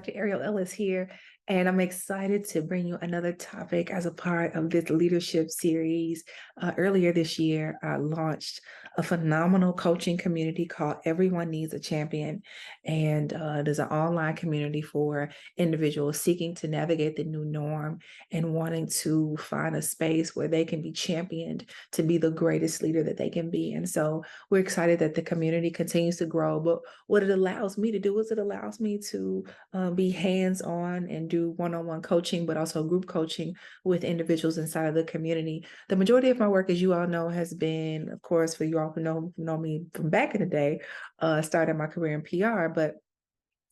Dr. Ellis here, and I'm excited to bring you another topic as a part of this leadership series. Earlier this year, I launched a phenomenal coaching community called Everyone Needs a Champion, and it is an online community for individuals seeking to navigate the new norm and wanting to find a space where they can be championed to be the greatest leader that they can be. And so we're excited that the community continues to grow, but what it allows me to do is it allows me to be hands-on and do one-on-one coaching, but also group coaching with individuals inside of the community. The majority of my work, as you all know, has been, of course, for you all who know me from back in the day, started my career in PR,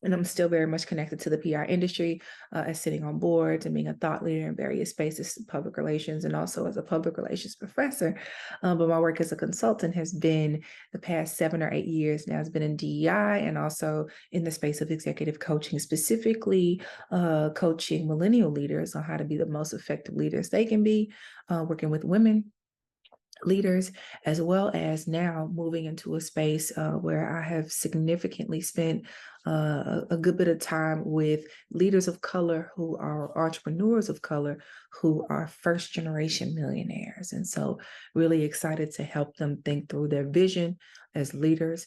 and I'm still very much connected to the PR industry, as sitting on boards and being a thought leader in various spaces, public relations, and also as a public relations professor. But my work as a consultant has been the past 7 or 8 years now, has been in DEI and also in the space of executive coaching, specifically coaching millennial leaders on how to be the most effective leaders they can be, working with women leaders, as well as now moving into a space where I have significantly spent a good bit of time with leaders of color who are entrepreneurs of color who are first generation millionaires. And so really excited to help them think through their vision as leaders,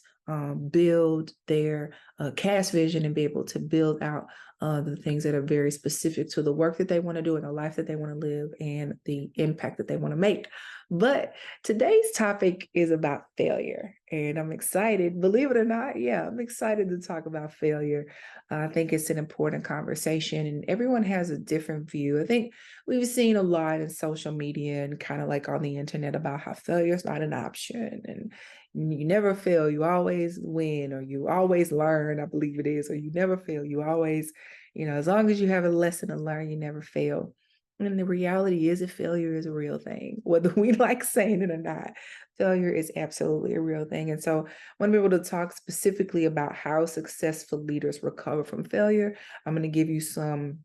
build their cast vision and be able to build out the things that are very specific to the work that they want to do and the life that they want to live and the impact that they want to make. But today's topic is about failure, and I'm excited, believe it or not. I'm excited to talk about failure. I think it's an important conversation, and everyone has a different view. I think we've seen a lot in social media and kind of like on the internet about how failure is not an option, and you never fail, you always win, or you always learn, I believe it is, or you never fail, you always, as long as you have a lesson to learn, you never fail. And the reality is that failure is a real thing, whether we like saying it or not. Failure is absolutely a real thing. And so I want to be able to talk specifically about how successful leaders recover from failure. I'm going to give you some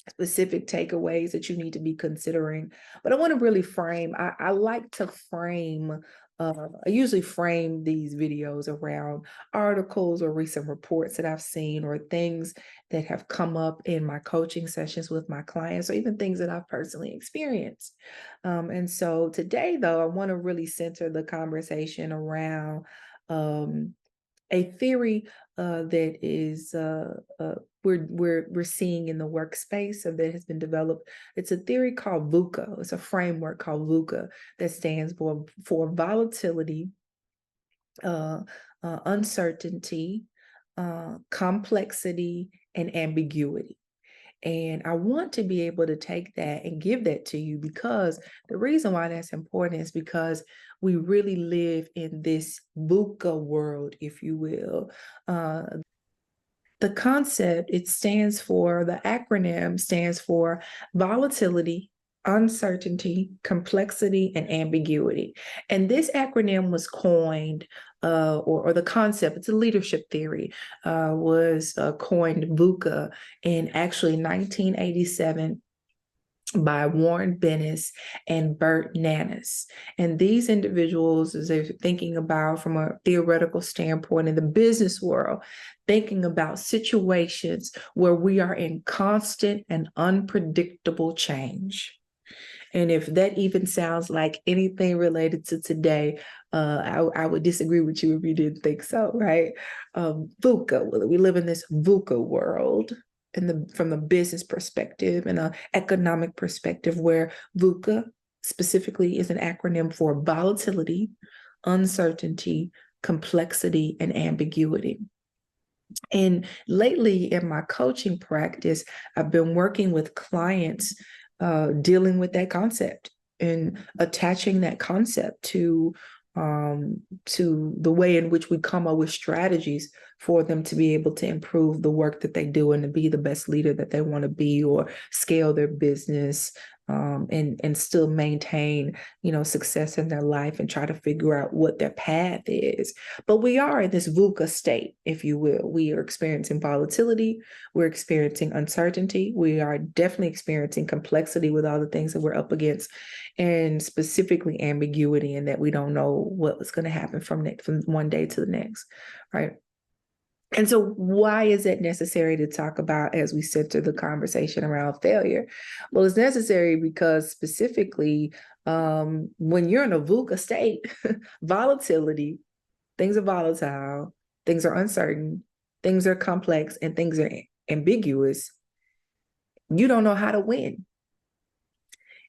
specific takeaways that you need to be considering. But I want to really frame, I like to frame, I usually frame these videos around articles or recent reports that I've seen or things that have come up in my coaching sessions with my clients or even things that I've personally experienced. And so today, though, I want to really center the conversation around a theory that is we're seeing in the workspace that has been developed. It's a theory called VUCA. It's a framework called VUCA that stands for volatility, uncertainty, complexity, and ambiguity. And I want to be able to take that and give that to you because the reason why that's important is because we really live in this VUCA world, if you will. The concept, the acronym stands for volatility, uncertainty, complexity, and ambiguity. And this acronym was coined, or the concept, it's a leadership theory, was coined VUCA in actually 1987 by Warren Bennis and Bert Nanas. And these individuals, as they're thinking about from a theoretical standpoint in the business world, thinking about situations where we are in constant and unpredictable change. And if that even sounds like anything related to today, I would disagree with you if you didn't think so, right? VUCA, we live in this VUCA world from the business perspective and an economic perspective, where VUCA specifically is an acronym for volatility, uncertainty, complexity, and ambiguity. And lately in my coaching practice, I've been working with clients dealing with that concept and attaching that concept to the way in which we come up with strategies for them to be able to improve the work that they do and to be the best leader that they want to be, or scale their business, and still maintain, success in their life and try to figure out what their path is. But we are in this VUCA state, if you will. We are experiencing volatility. We're experiencing uncertainty. We are definitely experiencing complexity with all the things that we're up against, and specifically ambiguity in that we don't know what's going to happen from one day to the next, right? And so why is it necessary to talk about as we center the conversation around failure? Well, it's necessary because specifically when you're in a VUCA state, volatility, things are volatile, things are uncertain, things are complex, and things are ambiguous. You don't know how to win.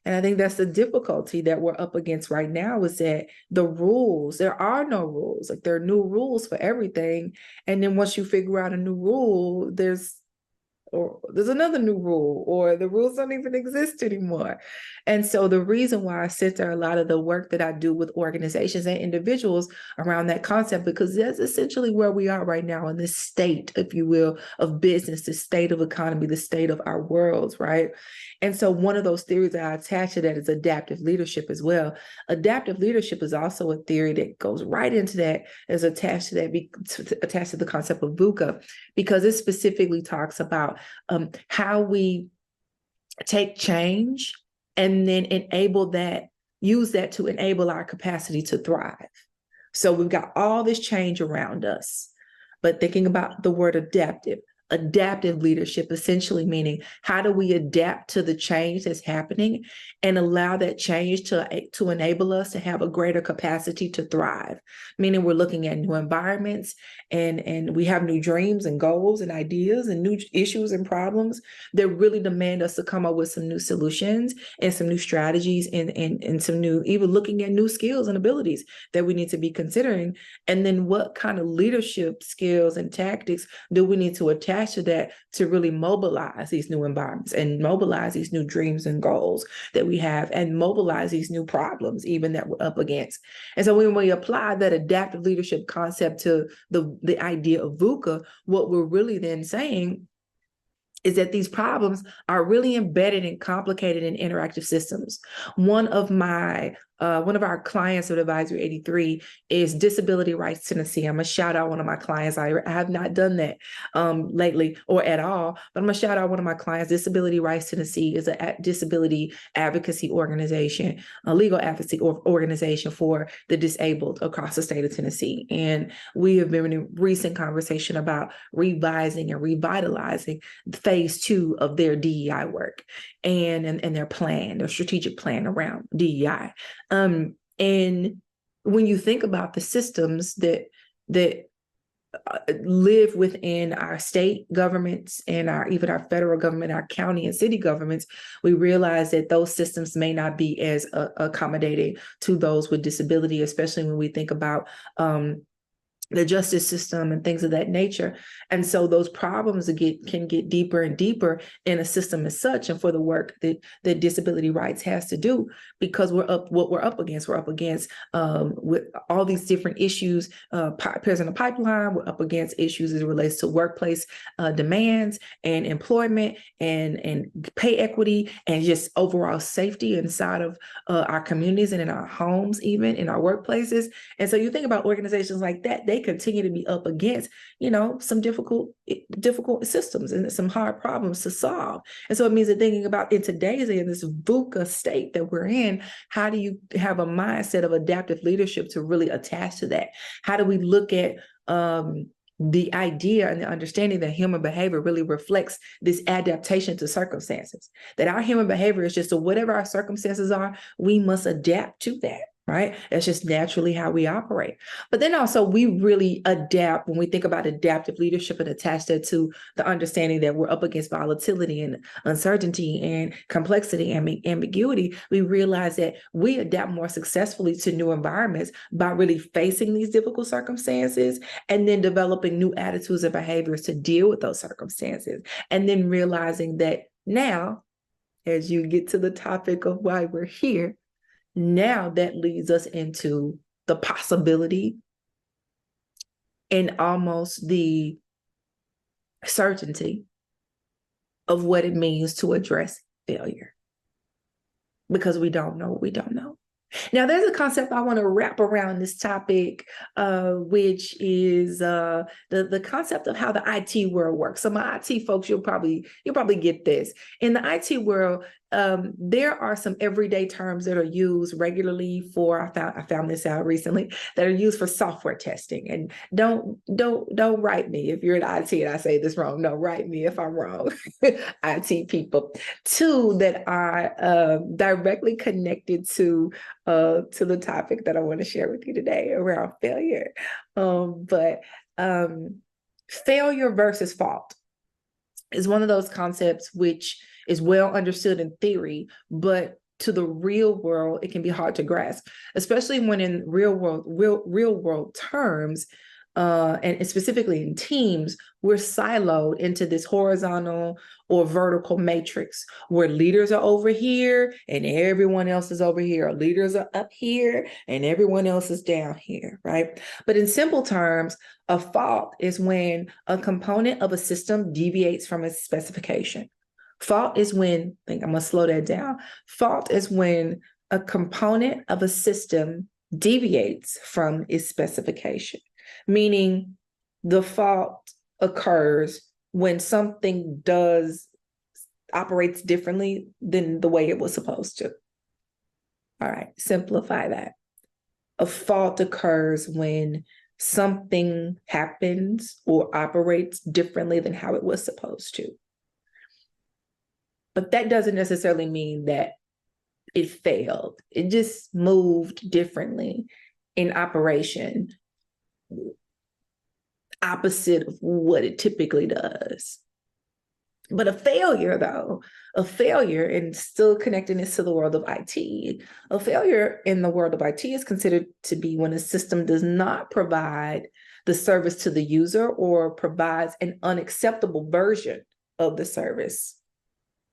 And I think that's the difficulty that we're up against right now, is that the rules, there are no rules. Like, there are new rules for everything. And then once you figure out a new rule, there's another new rule, or the rules don't even exist anymore. And so the reason why I center a lot of the work that I do with organizations and individuals around that concept, because that's essentially where we are right now in this state, if you will, of business, the state of economy, the state of our worlds, right? And so one of those theories that I attach to that is adaptive leadership as well. Adaptive leadership is also a theory that goes right into that, is attached to that, attached to the concept of VUCA, because it specifically talks about how we take change and then use that to enable our capacity to thrive. So we've got all this change around us, but thinking about the word adaptive leadership, essentially meaning, how do we adapt to the change that's happening and allow that change to enable us to have a greater capacity to thrive? Meaning, we're looking at new environments, and we have new dreams and goals and ideas and new issues and problems that really demand us to come up with some new solutions and some new strategies, and some new, even looking at new skills and abilities that we need to be considering. And then what kind of leadership skills and tactics do we need to attach to that to really mobilize these new environments and mobilize these new dreams and goals that we have, and mobilize these new problems even that we're up against? And so when we apply that adaptive leadership concept to the idea of VUCA, what we're really then saying is that these problems are really embedded and complicated in interactive systems. One of our clients at Advisory 83 is Disability Rights Tennessee. I'm gonna shout out one of my clients. I have not done that lately or at all, but I'm gonna shout out one of my clients. Disability Rights Tennessee is a disability advocacy organization, a legal advocacy organization for the disabled across the state of Tennessee. And we have been in recent conversation about revising and revitalizing phase 2 of their DEI work and their strategic plan around DEI. And when you think about the systems that live within our state governments and even our federal government, our county and city governments, we realize that those systems may not be as accommodating to those with disability, especially when we think about the justice system and things of that nature. And so those problems can get deeper and deeper in a system as such, and for the work that disability rights has to do, because we're up against with all these different issues present in the pipeline. We're up against issues as it relates to workplace demands and employment and pay equity and just overall safety inside of our communities and in our homes, even in our workplaces. And so you think about organizations like that, they continue to be up against, some difficult systems and some hard problems to solve. And so it means that thinking about in this VUCA state that we're in, how do you have a mindset of adaptive leadership to really attach to that? How do we look at the idea and the understanding that human behavior really reflects this adaptation to circumstances, that our human behavior is just, so whatever our circumstances are, we must adapt to that. Right? That's just naturally how we operate. But then also we really adapt when we think about adaptive leadership and attach that to the understanding that we're up against volatility and uncertainty and complexity and ambiguity. We realize that we adapt more successfully to new environments by really facing these difficult circumstances and then developing new attitudes and behaviors to deal with those circumstances. And then realizing that now, as you get to the topic of why we're here, now that leads us into the possibility and almost the certainty of what it means to address failure, because we don't know what we don't know. Now, there's a concept I want to wrap around this topic, which is the concept of how the IT world works. So my IT folks, you'll probably get this. In the IT world, there are some everyday terms that are used regularly for, I found this out recently, that are used for software testing. And don't write me if you're in IT and I say this wrong. No, write me if I'm wrong. IT people. Two that are directly connected to the topic that I want to share with you today around failure. But failure versus fault is one of those concepts which is well understood in theory, but to the real world, it can be hard to grasp, especially when in real world terms, and specifically in teams, we're siloed into this horizontal or vertical matrix where leaders are over here and everyone else is over here. Leaders are up here and everyone else is down here, right? But in simple terms, a fault is when a component of a system deviates from its specification. Fault is when, I think I'm going to slow that down. Fault is when a component of a system deviates from its specification, meaning the fault occurs when something operates differently than the way it was supposed to. All right, simplify that. A fault occurs when something happens or operates differently than how it was supposed to. But that doesn't necessarily mean that it failed. It just moved differently in operation, opposite of what it typically does. But a failure, and still connecting this to the world of IT, a failure in the world of IT is considered to be when a system does not provide the service to the user or provides an unacceptable version of the service,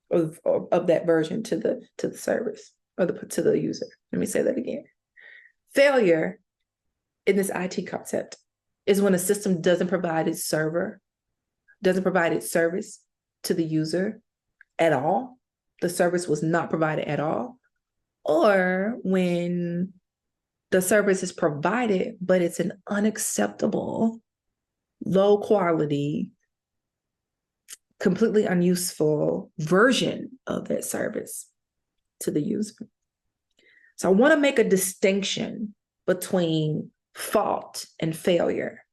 of that version to the service or to the user. Let me say that again. Failure in this IT concept is when a system doesn't provide its service to the user at all. The service was not provided at all. Or when the service is provided, but it's an unacceptable, low quality, completely unuseful version of that service to the user. So I want to make a distinction between fault and failure,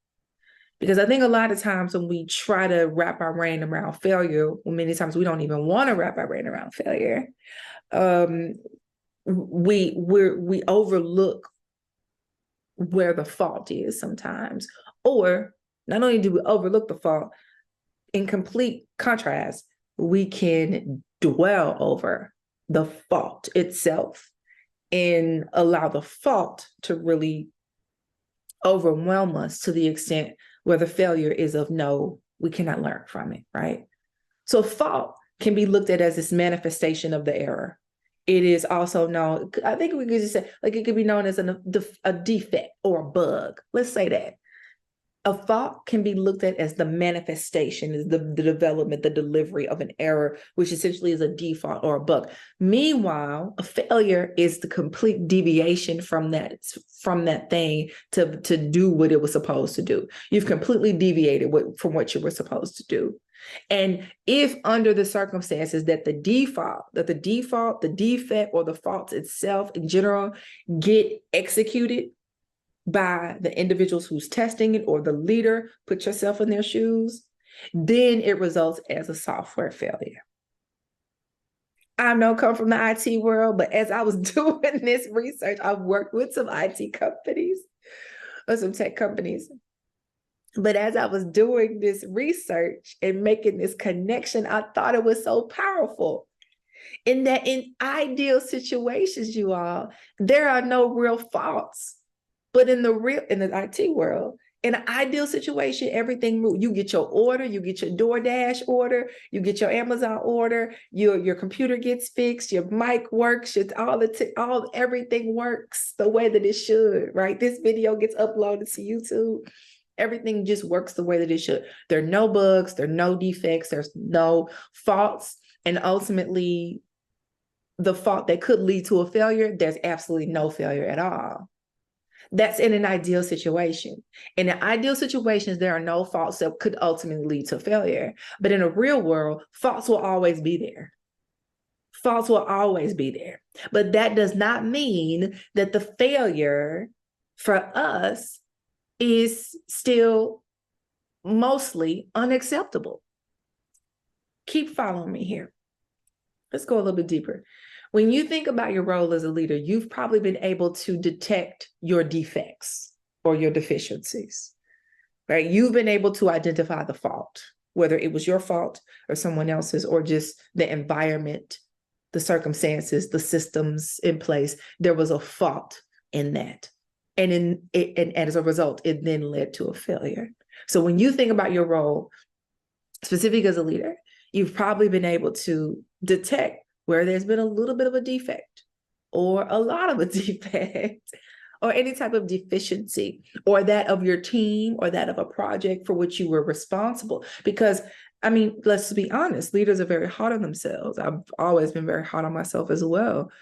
because I think a lot of times when we try to wrap our brain around failure, well, many times we don't even want to wrap our brain around failure. We overlook where the fault is sometimes, or not only do we overlook the fault, in complete contrast, we can dwell over the fault itself and allow the fault to really overwhelm us to the extent where the failure is of no, we cannot learn from it, right? So fault can be looked at as this manifestation of the error. It is also known, I think we could just say, like it could be known as a defect or a bug. Let's say that. A fault can be looked at as the manifestation, is the development, the delivery of an error, which essentially is a default or a bug. Meanwhile, a failure is the complete deviation from that thing to do what it was supposed to do. You've completely deviated from what you were supposed to do. And if under the circumstances that the defect, or the fault itself in general get executed by the individuals who's testing it or the leader, put yourself in their shoes, then it results as a software failure. I know come from the IT world, but as I was doing this research, I've worked with some IT companies or some tech companies. But as I was doing this research and making this connection, I thought it was so powerful. In that in ideal situations, you all, there are no real faults. But in the IT world, in an ideal situation, everything moves. You get your order, you get your DoorDash order, you get your Amazon order, your computer gets fixed, your mic works, everything works the way that it should, right? This video gets uploaded to YouTube. Everything just works the way that it should. There are no bugs, there are no defects, there's no faults, and ultimately, the fault that could lead to a failure, there's absolutely no failure at all. That's in an ideal situation. In an ideal situations, there are no faults that could ultimately lead to failure. But in a real world, faults will always be there. Faults will always be there. But that does not mean that the failure for us is still mostly unacceptable. Keep following me here. Let's go a little bit deeper. When you think about your role as a leader, you've probably been able to detect your defects or your deficiencies, right? You've been able to identify the fault, whether it was your fault or someone else's, or just the environment, the circumstances, the systems in place. There was a fault in that. And as a result, it then led to a failure. So when you think about your role, specifically as a leader, you've probably been able to detect where there's been a little bit of a defect or a lot of a defect or any type of deficiency, or that of your team or that of a project for which you were responsible. Because, I mean, let's be honest, leaders are very hard on themselves. I've always been very hard on myself as well.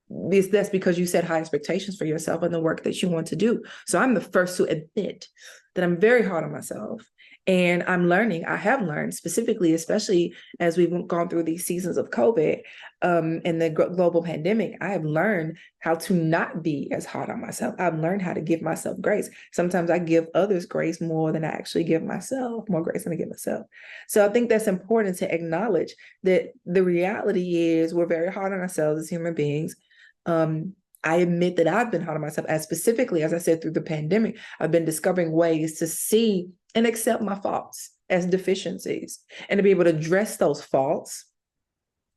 That's because you set high expectations for yourself and the work that you want to do. So I'm the first to admit that I'm very hard on myself. And I have learned specifically, especially as we've gone through these seasons of COVID and the global pandemic, I have learned how to not be as hard on myself. I've learned how to give myself grace. Sometimes I give others grace more than I actually give myself, more grace than I give myself. So I think that's important to acknowledge that the reality is we're very hard on ourselves as human beings. I admit that I've been hard on myself, as specifically, as I said, through the pandemic, I've been discovering ways to see and accept my faults as deficiencies and to be able to address those faults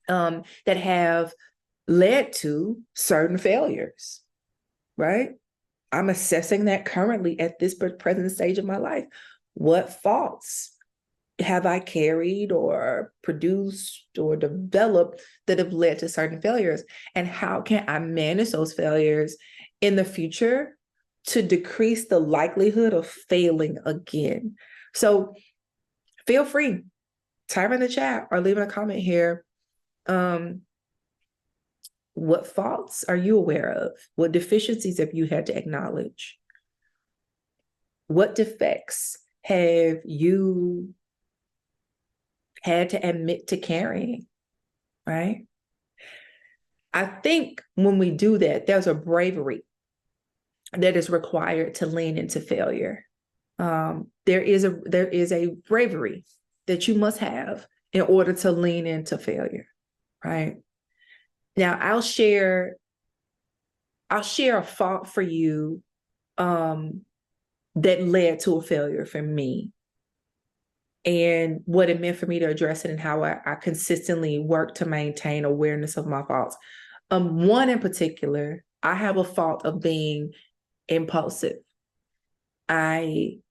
that have led to certain failures, right? I'm assessing that currently at this present stage of my life. What faults have I carried or produced or developed that have led to certain failures? And how can I manage those failures in the future to decrease the likelihood of failing again? So feel free, type in the chat or leave a comment here. What faults are you aware of? What deficiencies have you had to acknowledge? What defects have you had to admit to carrying, right? I think when we do that, there's a bravery that is required to lean into failure. There is a bravery that you must have in order to lean into failure, right? Now, I'll share a fault for you that led to a failure for me, and what it meant for me to address it and how I consistently work to maintain awareness of my faults. One in particular, I have a fault of being impulsive. Some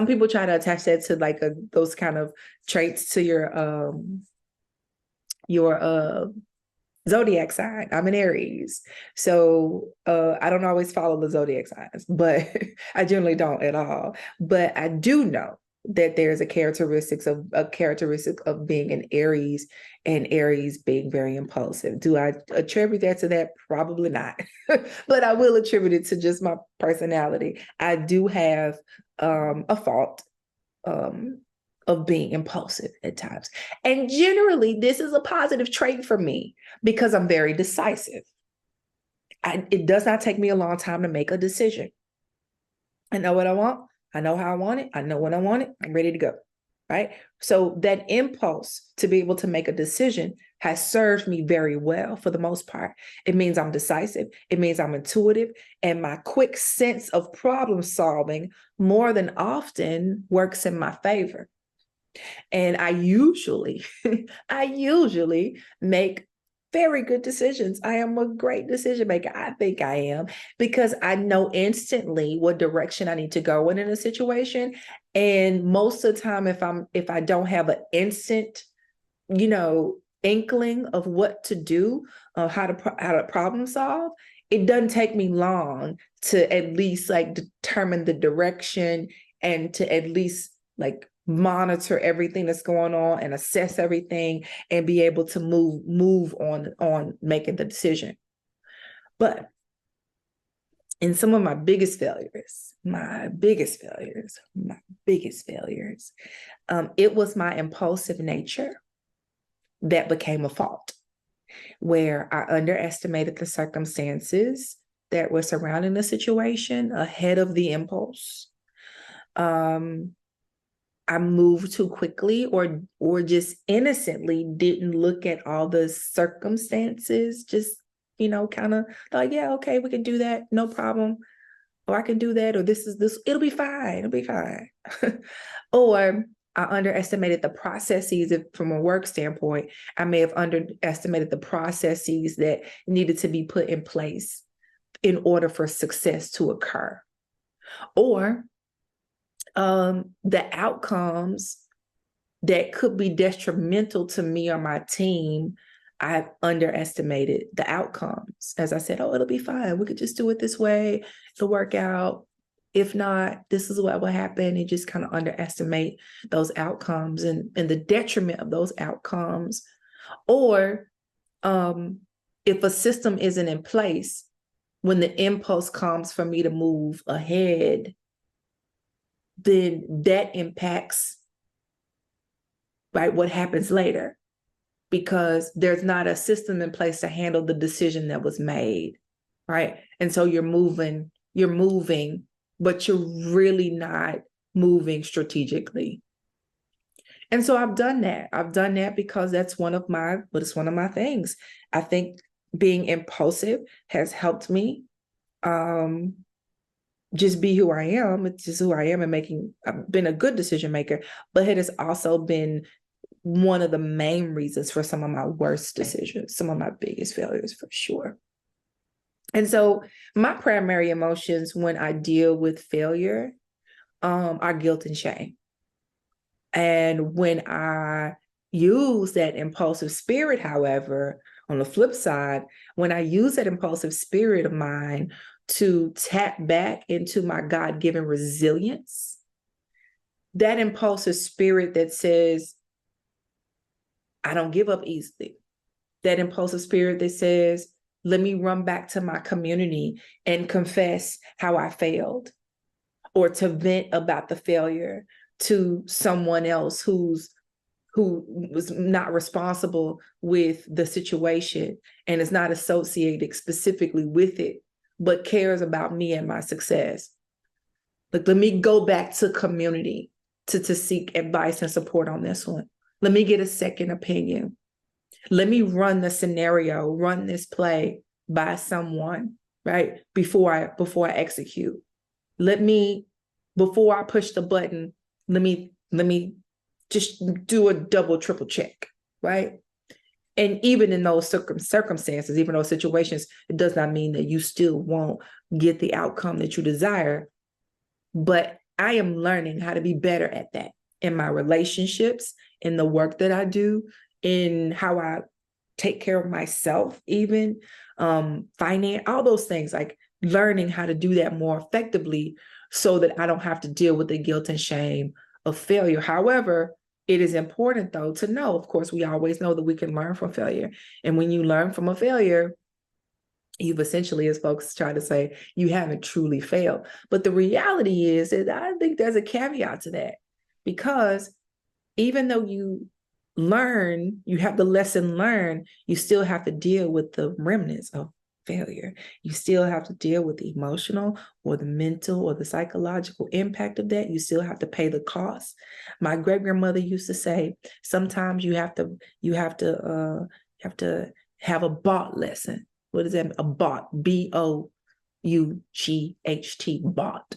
people try to attach that to like those kind of traits to your zodiac sign. I'm an Aries. So I don't always follow the zodiac signs, but I generally don't at all. But I do know that there's a characteristic of being an Aries, and Aries being very impulsive. Do I attribute that to that? Probably not. But I will attribute it to just my personality. I do have a fault of being impulsive at times. And generally, this is a positive trait for me because I'm very decisive. It does not take me a long time to make a decision. I know what I want. I know how I want it. I know when I want it. I'm ready to go, right? So that impulse to be able to make a decision has served me very well for the most part. It means I'm decisive. It means I'm intuitive. And my quick sense of problem solving more than often works in my favor. And I usually make very good decisions. I am a great decision maker. I think I am, because I know instantly what direction I need to go in a situation. And most of the time, if I don't have an instant, inkling of what to do, how to problem solve, it doesn't take me long to at least like determine the direction and to at least like monitor everything that's going on and assess everything and be able to move on making the decision. But in some of my biggest failures, it was my impulsive nature that became a fault, where I underestimated the circumstances that were surrounding the situation ahead of the impulse. I moved too quickly, or just innocently didn't look at all the circumstances, just, kind of like, yeah, okay, we can do that, no problem. Or I can do that, or this, it'll be fine, it'll be fine. Or I underestimated the processes. If from a work standpoint, I may have underestimated the processes that needed to be put in place in order for success to occur. Or the outcomes that could be detrimental to me or my team, I've underestimated the outcomes. As I said, oh, it'll be fine. We could just do it this way. It'll work out. If not, this is what will happen. And just kind of underestimate those outcomes and the detriment of those outcomes. Or if a system isn't in place, when the impulse comes for me to move ahead, then that impacts, right, what happens later, because there's not a system in place to handle the decision that was made, right? And so you're moving, but you're really not moving strategically. And so I've done that because it's one of my things. I think being impulsive has helped me just be who I am. It's just who I am, and I've been a good decision maker, but it has also been one of the main reasons for some of my worst decisions, some of my biggest failures, for sure. And so my primary emotions when I deal with failure are guilt and shame. And when I use that impulsive spirit, however, on the flip side, when I use that impulsive spirit of mine to tap back into my God-given resilience, that impulsive spirit that says, I don't give up easily, that impulsive spirit that says, let me run back to my community and confess how I failed, or to vent about the failure to someone else who was not responsible with the situation and is not associated specifically with it, but cares about me and my success. Like, let me go back to community to seek advice and support on this one. Let me get a second opinion. Let me run the scenario, run this play by someone, right? Before I execute. Before I push the button, let me just do a double, triple check, right? And even in those circumstances, even those situations, it does not mean that you still won't get the outcome that you desire. But I am learning how to be better at that in my relationships, in the work that I do, in how I take care of myself, even finance, all those things, like learning how to do that more effectively so that I don't have to deal with the guilt and shame of failure. However, it is important, though, to know, of course, we always know that we can learn from failure. And when you learn from a failure, you've essentially, as folks try to say, you haven't truly failed. But the reality is that I think there's a caveat to that, because even though you learn, you have the lesson learned, you still have to deal with the remnants of failure. You still have to deal with the emotional or the mental or the psychological impact of that. You still have to pay the cost. My great-grandmother used to say, sometimes you have to have a bought lesson. What is that? A bought, B-O-U-G-H-T, bought.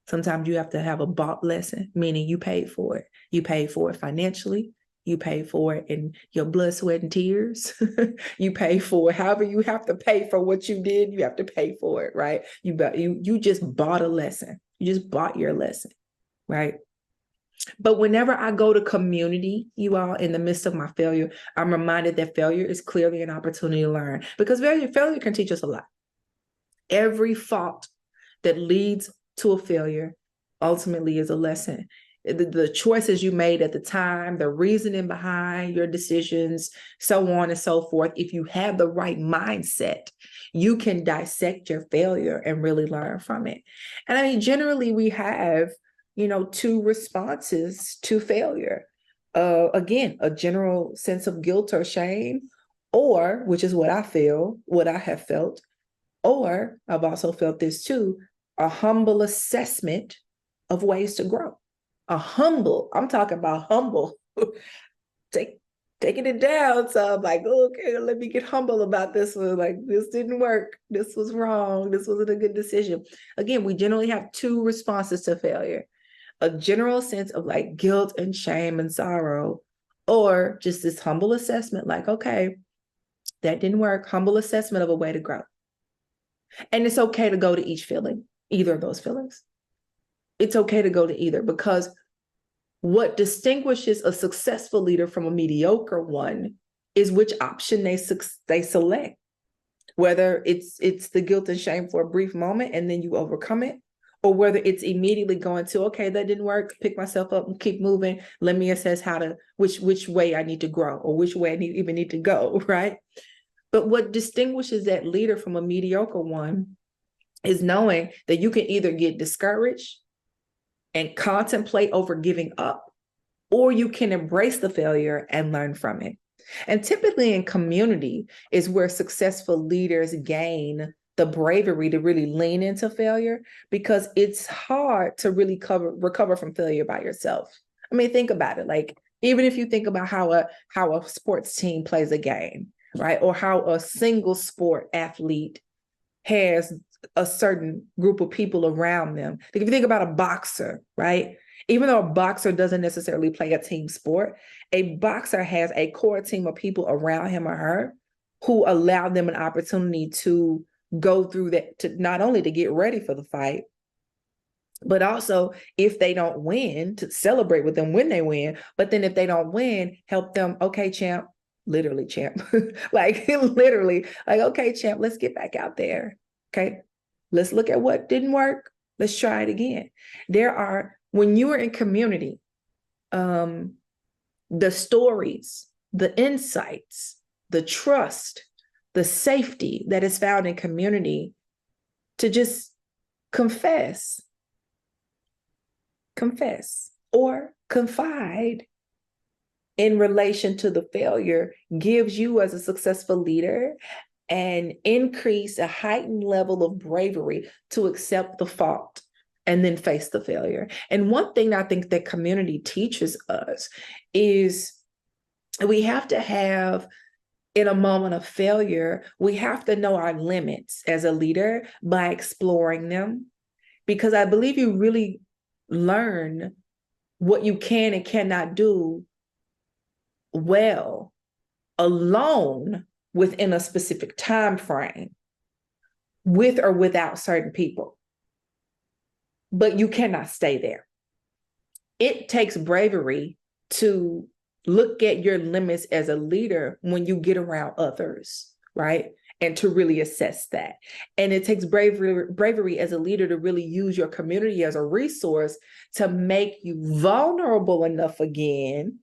Sometimes you have to have a bought lesson, meaning you paid for it. You paid for it financially. You pay for it in your blood, sweat, and tears. You pay for it. However you have to pay for what you did, you have to pay for it, right? You just bought a lesson. You just bought your lesson, right? But whenever I go to community, you all, in the midst of my failure, I'm reminded that failure is clearly an opportunity to learn, because failure can teach us a lot. Every fault that leads to a failure ultimately is a lesson. The choices you made at the time, the reasoning behind your decisions, so on and so forth. If you have the right mindset, you can dissect your failure and really learn from it. And I mean, generally we have, two responses to failure. again, a general sense of guilt or shame, or, which is what I have felt, or I've also felt this too, a humble assessment of ways to grow. I'm talking about humble, taking it down. So I'm like, okay, let me get humble about this one. Like, this didn't work. This was wrong. This wasn't a good decision. Again, we generally have two responses to failure: a general sense of like guilt and shame and sorrow, or just this humble assessment, like, okay, that didn't work. Humble assessment of a way to grow. And it's okay to go to each feeling, either of those feelings. It's okay to go to either, because what distinguishes a successful leader from a mediocre one is which option they select. Whether it's the guilt and shame for a brief moment and then you overcome it, or whether it's immediately going to, okay, that didn't work, pick myself up and keep moving. Let me assess which way I need to grow, or which way I even need to go, right? But what distinguishes that leader from a mediocre one is knowing that you can either get discouraged and contemplate over giving up, or you can embrace the failure and learn from it. And typically in community is where successful leaders gain the bravery to really lean into failure, because it's hard to really recover from failure by yourself. I mean, think about it. Like, even if you think about how a sports team plays a game, right? Or how a single sport athlete has a certain group of people around them. Like, if you think about a boxer, right? Even though a boxer doesn't necessarily play a team sport, a boxer has a core team of people around him or her who allow them an opportunity to go through that, to not only to get ready for the fight, but also if they don't win, to celebrate with them when they win. But then if they don't win, help them, okay, champ, literally champ, like literally, like, okay, champ, let's get back out there. Okay, let's look at what didn't work. Let's try it again. When you are in community, the stories, the insights, the trust, the safety that is found in community to just confess or confide in relation to the failure gives you, as a successful leader, an increase, a heightened level of bravery to accept the fault and then face the failure. And one thing I think that community teaches us is we have to have, in a moment of failure, we have to know our limits as a leader by exploring them, because I believe you really learn what you can and cannot do well alone within a specific time frame, with or without certain people. But you cannot stay there. It takes bravery to look at your limits as a leader when you get around others, right? And to really assess that. And it takes bravery as a leader to really use your community as a resource to make you vulnerable enough again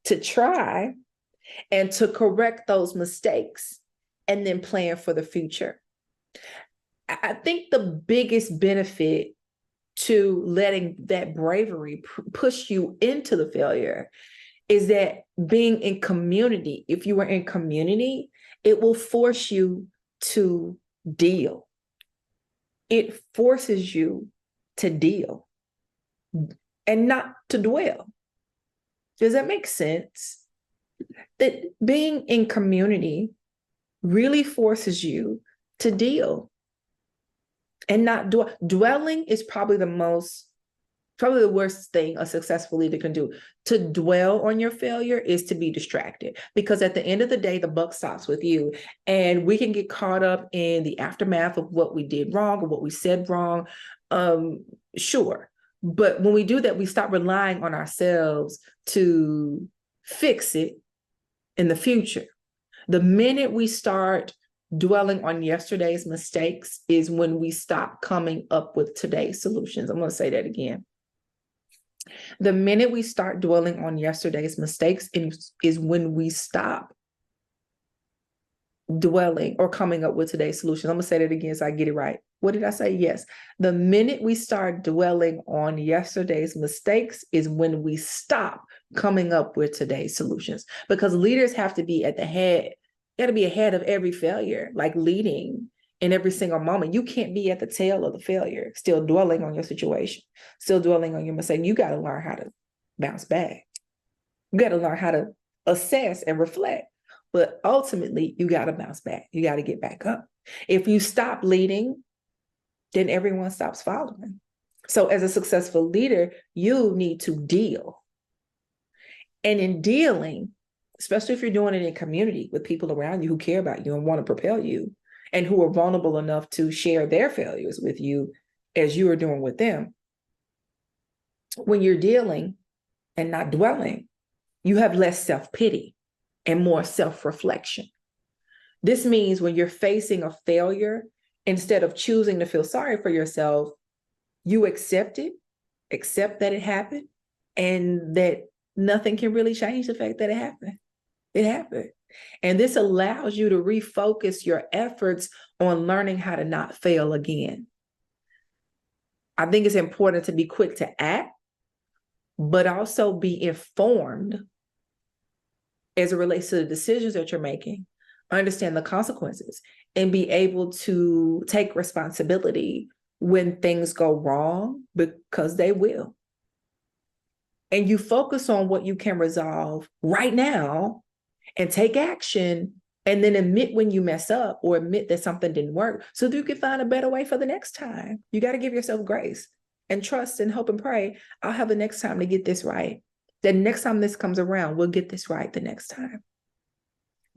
to try and to correct those mistakes and then plan for the future. I think the biggest benefit to letting that bravery push you into the failure is that being in community, if you are in community, it will force you to deal. It forces you to deal and not to dwell. Does that make sense? That being in community really forces you to deal and not dwelling is probably the worst thing a successful leader can do. To dwell on your failure is to be distracted, because at the end of the day, the buck stops with you, and we can get caught up in the aftermath of what we did wrong or what we said wrong. Sure. But when we do that, we stop relying on ourselves to fix it in the future. The minute we start dwelling on yesterday's mistakes is when we stop coming up with today's solutions. I'm going to say that again. The minute we start dwelling on yesterday's mistakes is when we stop dwelling or coming up with today's solutions. I'm going to say that again so I get it right. What did I say? Yes. The minute we start dwelling on yesterday's mistakes is when we stop coming up with today's solutions, because leaders have to be at the head, got to be ahead of every failure, like leading in every single moment. You can't be at the tail of the failure, still dwelling on your situation, still dwelling on your mistake. You got to learn how to bounce back. You got to learn how to assess and reflect. But ultimately, you got to bounce back. You got to get back up. If you stop leading, then everyone stops following. So as a successful leader, you need to deal. And in dealing, especially if you're doing it in community with people around you who care about you and want to propel you, and who are vulnerable enough to share their failures with you as you are doing with them, when you're dealing and not dwelling, you have less self-pity and more self-reflection. This means when you're facing a failure, instead of choosing to feel sorry for yourself, you accept it, accept that it happened, and that nothing can really change the fact that it happened. It happened. And this allows you to refocus your efforts on learning how to not fail again. I think it's important to be quick to act, but also be informed as it relates to the decisions that you're making, understand the consequences, and be able to take responsibility when things go wrong, because they will. And you focus on what you can resolve right now and take action, and then admit when you mess up or admit that something didn't work so that you can find a better way for the next time. You got to give yourself grace and trust and hope and pray, I'll have the next time to get this right. The next time this comes around, we'll get this right the next time.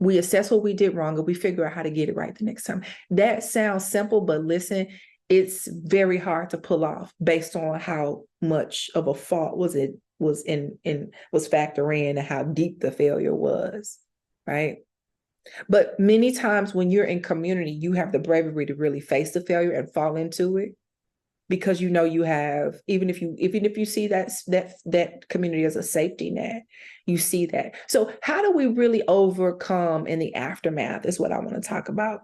We assess what we did wrong and we figure out how to get it right the next time. That sounds simple, but listen, it's very hard to pull off based on how much of a fault was factoring in and how deep the failure was, right? But many times when you're in community, you have the bravery to really face the failure and fall into it, because you know you have, even if you see that community as a safety net, you see that. So how do we really overcome in the aftermath is what I want to talk about.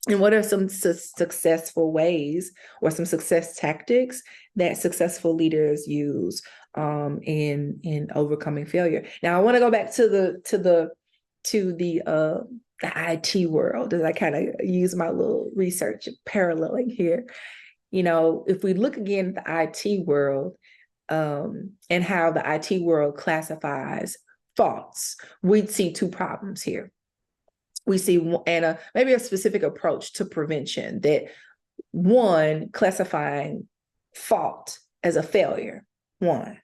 And what are some successful ways or some success tactics that successful leaders use in overcoming failure? Now I want to go back to the IT world, as I kind of use my little research paralleling here. You know, if we look again at the IT world and how the IT world classifies faults, we'd see two problems here. We see maybe a specific approach to prevention, that one, classifying fault as a failure, one,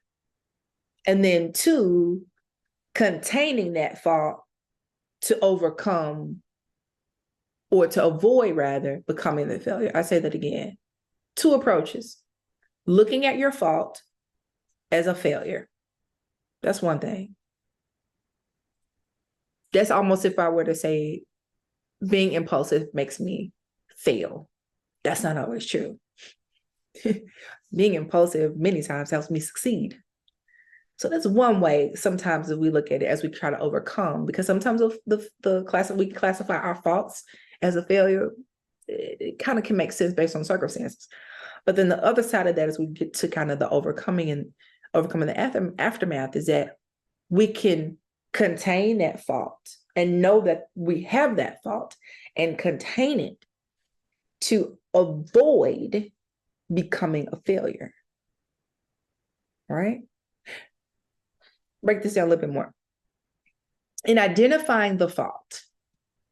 and then two, containing that fault to overcome or to avoid, rather, becoming the failure. I say that again. Two approaches: looking at your fault as a failure. That's one thing. That's almost if I were to say being impulsive makes me fail. That's not always true. Being impulsive many times helps me succeed. So that's one way sometimes that we look at it as we try to overcome, because sometimes we classify our faults as a failure. It kind of can make sense based on circumstances. But then the other side of that, as we get to kind of the overcoming the aftermath, is that we can contain that fault and know that we have that fault and contain it to avoid becoming a failure. All right? Break this down a little bit more. In identifying the fault,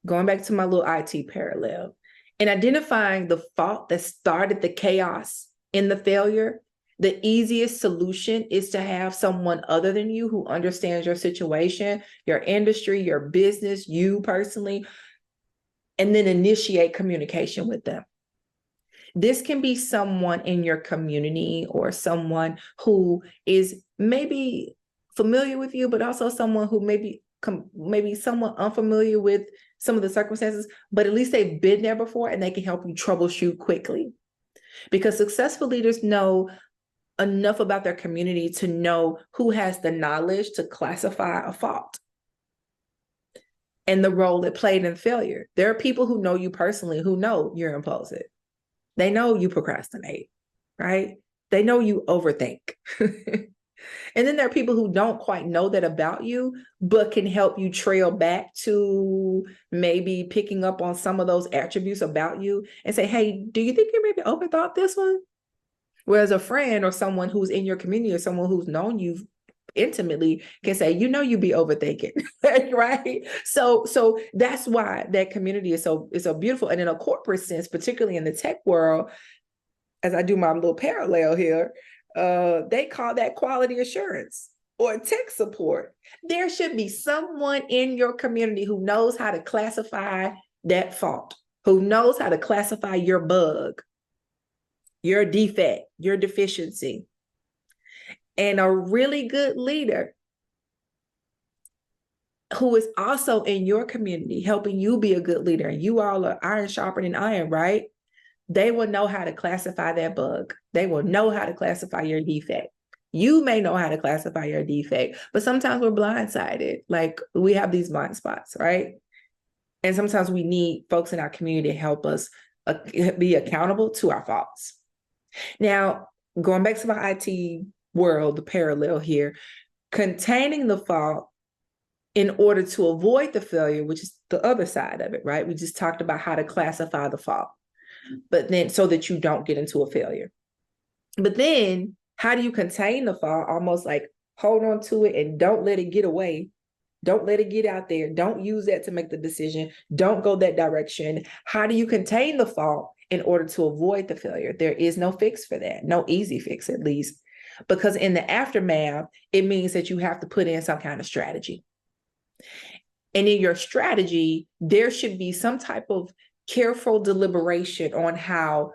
going back to my little IT parallel, in identifying the fault that started the chaos in the failure, the easiest solution is to have someone other than you who understands your situation, your industry, your business, you personally, and then initiate communication with them. This can be someone in your community or someone who is maybe familiar with you, but also someone who maybe somewhat unfamiliar with some of the circumstances, but at least they've been there before and they can help you troubleshoot quickly. Because successful leaders know enough about their community to know who has the knowledge to classify a fault and the role it played in failure. There are people who know you personally who know you're impulsive. They know you procrastinate, right? They know you overthink. And then there are people who don't quite know that about you, but can help you trail back to maybe picking up on some of those attributes about you and say, hey, do you think you maybe overthought this one? Whereas a friend or someone who's in your community or someone who's known you intimately can say, you know, you be overthinking, right? So that's why that community is so beautiful. And in a corporate sense, particularly in the tech world, as I do my little parallel here, they call that quality assurance or tech support. There should be someone in your community who knows how to classify that fault, who knows how to classify your bug, your defect, your deficiency. And a really good leader who is also in your community, helping you be a good leader. And you all are iron sharpening iron, right? They will know how to classify that bug. They will know how to classify your defect. You may know how to classify your defect, but sometimes we're blindsided. Like we have these blind spots, right? And sometimes we need folks in our community to help us be accountable to our faults. Now, going back to my IT world, the parallel here, containing the fault in order to avoid the failure, which is the other side of it, right? We just talked about how to classify the fault, but then so that you don't get into a failure. But then how do you contain the fault? Almost like hold on to it and don't let it get away. Don't let it get out there. Don't use that to make the decision. Don't go that direction. How do you contain the fault in order to avoid the failure? There is no fix for that, no easy fix at least, because in the aftermath, it means that you have to put in some kind of strategy. And in your strategy, there should be some type of careful deliberation on how,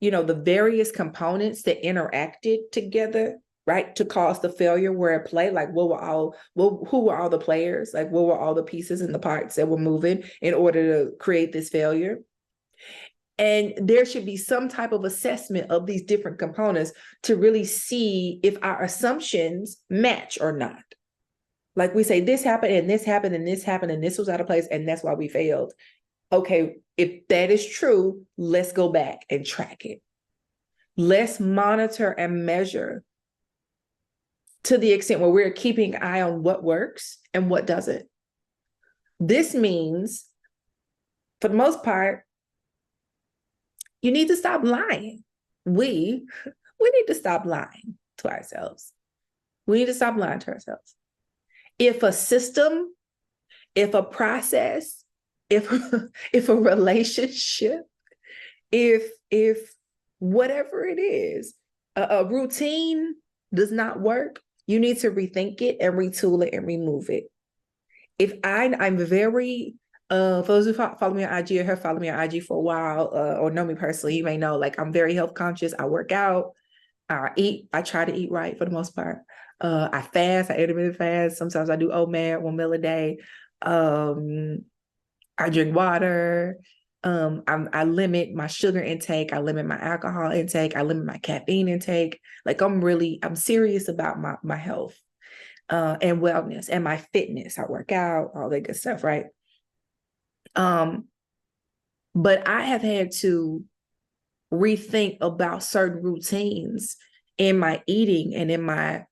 the various components that interacted together, right, to cause the failure were at play. Like who were all the players? Like what were all the pieces and the parts that were moving in order to create this failure? And there should be some type of assessment of these different components to really see if our assumptions match or not. Like we say, this happened and this happened and this happened and this was out of place and that's why we failed. Okay, if that is true, let's go back and track it. Let's monitor and measure to the extent where we're keeping an eye on what works and what doesn't. This means, for the most part, you need to stop lying. We need to stop lying to ourselves. We need to stop lying to ourselves. If a system, if a process, if a relationship, if whatever it is, a routine does not work, you need to rethink it and retool it and remove it. If I'm very, for those who follow me on IG or have followed me on IG for a while, or know me personally, you may know, like I'm very health conscious. I work out, I eat, I try to eat right for the most part. I fast, I intermittent fast. Sometimes I do OMAD, 1 meal a day. I drink water. I limit my sugar intake. I limit my alcohol intake. I limit my caffeine intake. Like I'm serious about my health, and wellness and my fitness. I work out, all that good stuff, right? But I have had to rethink about certain routines in my eating and in my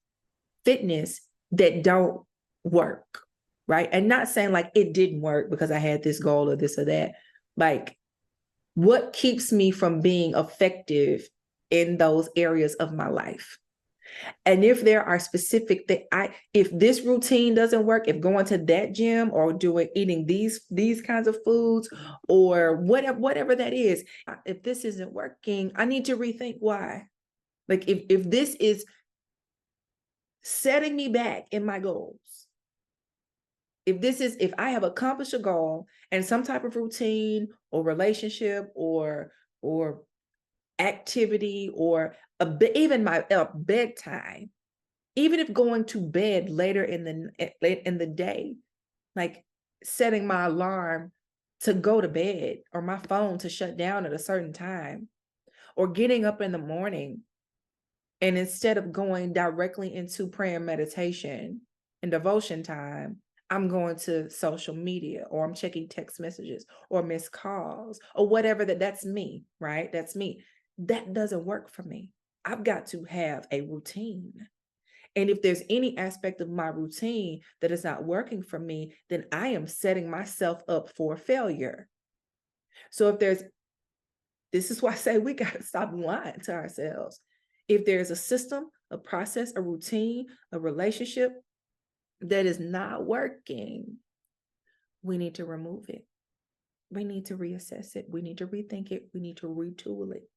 fitness that don't work, right? And not saying like it didn't work because I had this goal or this or that. Like, what keeps me from being effective in those areas of my life? And if there are specific if this routine doesn't work, if going to that gym or eating these kinds of foods or whatever that is, if this isn't working, I need to rethink why. Like if this is setting me back in my goals, if I have accomplished a goal and some type of routine or relationship or activity or even my bedtime, even if going to bed later in the day, like setting my alarm to go to bed or my phone to shut down at a certain time, or getting up in the morning and instead of going directly into prayer and meditation and devotion time, I'm going to social media, or I'm checking text messages or missed calls or whatever. That's me, right? That's me. That doesn't work for me. I've got to have a routine. And if there's any aspect of my routine that is not working for me, then I am setting myself up for failure. So this is why I say we got to stop lying to ourselves. If there's a system, a process, a routine, a relationship that is not working, we need to remove it. We need to reassess it. We need to rethink it. We need to retool it.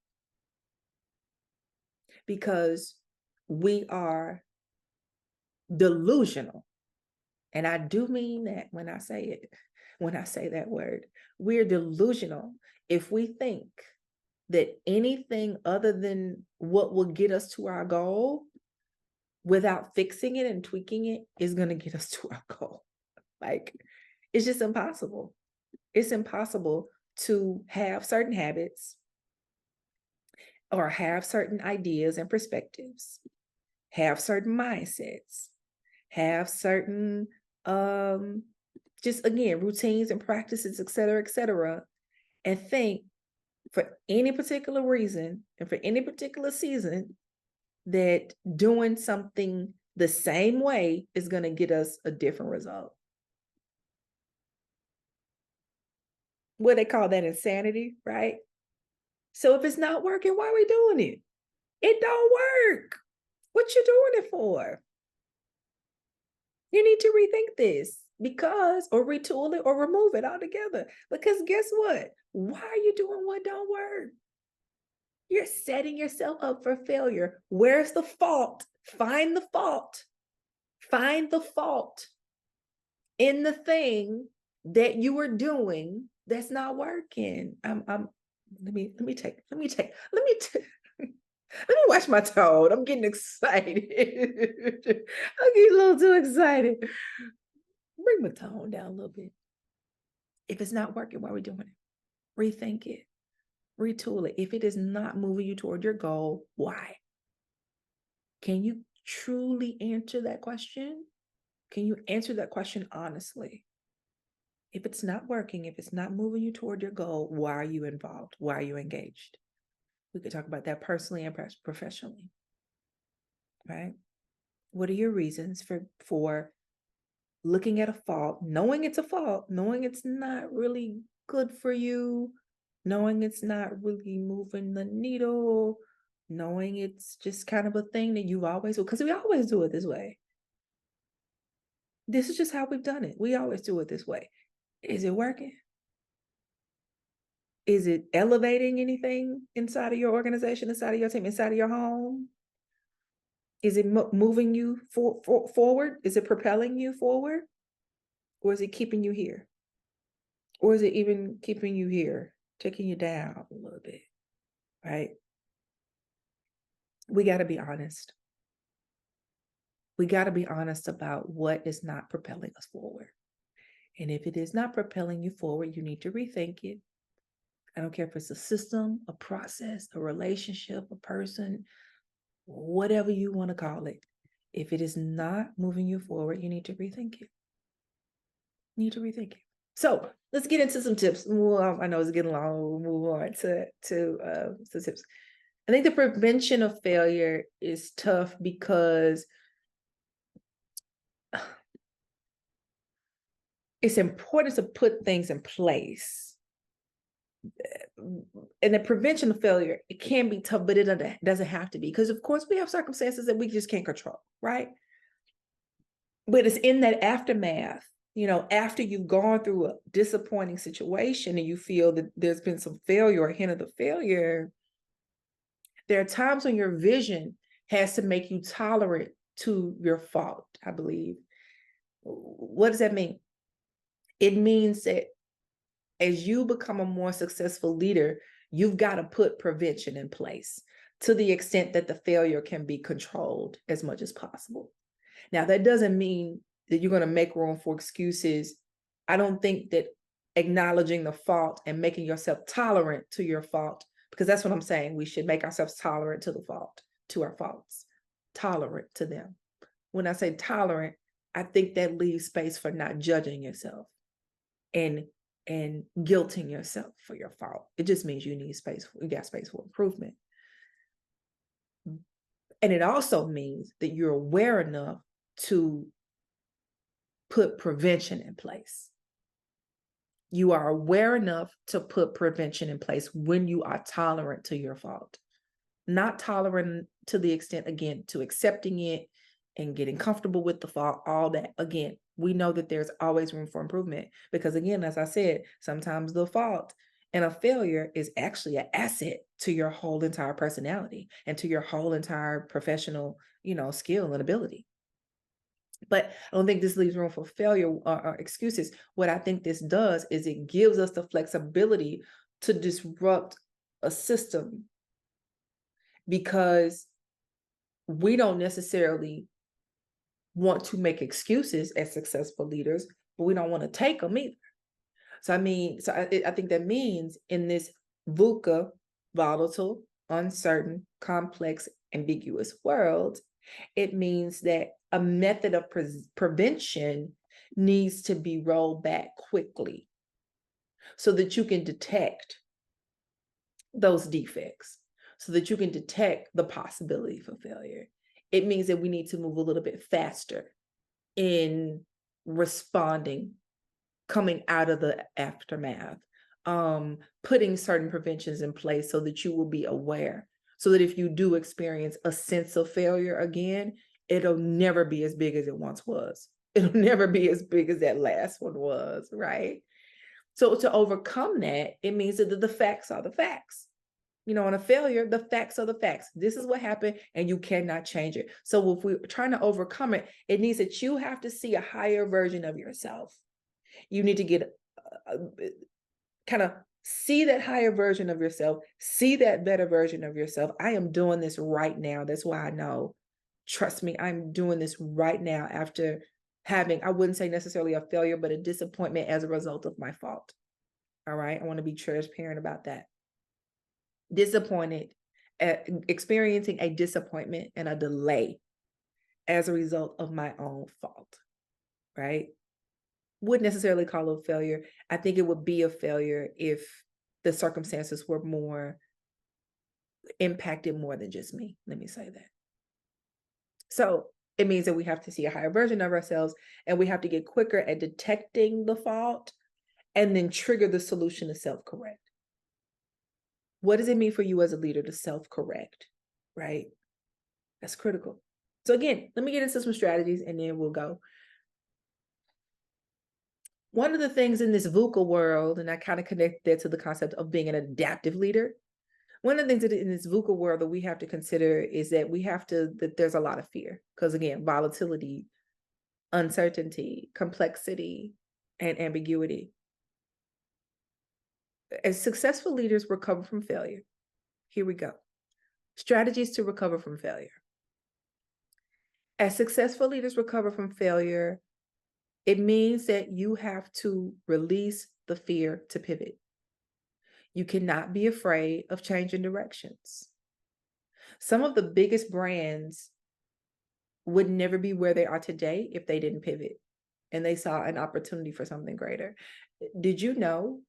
Because we are delusional. And I do mean that when I say that word. We're delusional if we think that anything other than what will get us to our goal without fixing it and tweaking it is going to get us to our goal. Like, it's just impossible. It's impossible to have certain habits or have certain ideas and perspectives, have certain mindsets, have certain just again routines and practices, et cetera, and think for any particular reason and for any particular season that doing something the same way is going to get us a different result. What they call that insanity, right? So if it's not working, why are we doing it? It don't work. What you doing it for? You need to rethink this or retool it or remove it altogether. Because guess what? Why are you doing what don't work? You're setting yourself up for failure. Where's the fault? Find the fault. Find the fault in the thing that you are doing that's not working. Let me watch my tone. I'm getting excited. I'm getting a little too excited. Bring my tone down a little bit. If it's not working, why are we doing it? Rethink it. Retool it. If it is not moving you toward your goal, why? Can you truly answer that question? Can you answer that question honestly? If it's not working, if it's not moving you toward your goal, why are you involved? Why are you engaged? We could talk about that personally and professionally, right? What are your reasons for looking at a fault, knowing it's a fault, knowing it's not really good for you, knowing it's not really moving the needle, knowing it's just kind of a thing that you always do, because we always do it this way. This is just how we've done it. We always do it this way. Is it working? Is it elevating anything inside of your organization, inside of your team, inside of your home? Is it moving you forward? Is it propelling you forward? Or is it keeping you here? Or is it even keeping you here, taking you down a little bit, right? We got to be honest. We got to be honest about what is not propelling us forward. And if it is not propelling you forward, you need to rethink it. I don't care if it's a system, a process, a relationship, a person, whatever you want to call it. If it is not moving you forward, you need to rethink it. You need to rethink it. So let's get into some tips. Well, I know it's getting long. We'll move on to some tips. I think the prevention of failure is tough because it's important to put things in place. And the prevention of failure, it can be tough, but it doesn't have to be. Because of course we have circumstances that we just can't control, right? But it's in that aftermath, after you've gone through a disappointing situation and you feel that there's been some failure or a hint of the failure, there are times when your vision has to make you tolerant to your fault, I believe. What does that mean? It means that as you become a more successful leader, you've got to put prevention in place to the extent that the failure can be controlled as much as possible. Now, that doesn't mean that you're going to make room for excuses. I don't think that acknowledging the fault and making yourself tolerant to your fault, because that's what I'm saying. We should make ourselves tolerant to the fault, to our faults, tolerant to them. When I say tolerant, I think that leaves space for not judging yourself and guilting yourself for your fault. It just means you got space for improvement. And it also means that you're aware enough to put prevention in place. You are aware enough to put prevention in place when you are tolerant to your fault. Not tolerant to the extent, again, to accepting it and getting comfortable with the fault, all that. Again, we know that there's always room for improvement because, again, as I said, sometimes the fault and a failure is actually an asset to your whole entire personality and to your whole entire professional, skill and ability. But I don't think this leaves room for failure or excuses. What I think this does is it gives us the flexibility to disrupt a system, because we don't necessarily want to make excuses as successful leaders, but we don't want to take them either. So I think that means in this VUCA, volatile, uncertain, complex, ambiguous world, it means that a method of prevention needs to be rolled back quickly so that you can detect those defects, so that you can detect the possibility for failure. It means that we need to move a little bit faster in responding, coming out of the aftermath, putting certain preventions in place so that you will be aware, so that if you do experience a sense of failure again, it'll never be as big as it once was. It'll never be as big as that last one was, right? So to overcome that, it means that the facts are the facts. On a failure, the facts are the facts. This is what happened, and you cannot change it. So if we're trying to overcome it, it means that you have to see a higher version of yourself. You need to get kind of see that higher version of yourself, see that better version of yourself. I am doing this right now. That's why I know. Trust me, I'm doing this right now after having, I wouldn't say necessarily a failure, but a disappointment as a result of my fault. All right. I want to be transparent about that. Disappointed, experiencing a disappointment and a delay as a result of my own fault, right? Wouldn't necessarily call it a failure. I think it would be a failure if the circumstances were more impacted more than just me. Let me say that. So it means that we have to see a higher version of ourselves, and we have to get quicker at detecting the fault and then trigger the solution to self-correct. What does it mean for you as a leader to self-correct, right? That's critical. So again, let me get into some strategies and then we'll go. One of the things in this VUCA world, and I kind of connect that to the concept of being an adaptive leader. One of the things that in this VUCA world that we have to consider is that there's a lot of fear. Because again, volatility, uncertainty, complexity, and ambiguity. As successful leaders recover from failure, here we go. Strategies to recover from failure. As successful leaders recover from failure, it means that you have to release the fear to pivot. You cannot be afraid of changing directions. Some of the biggest brands would never be where they are today if they didn't pivot and they saw an opportunity for something greater. Did you know,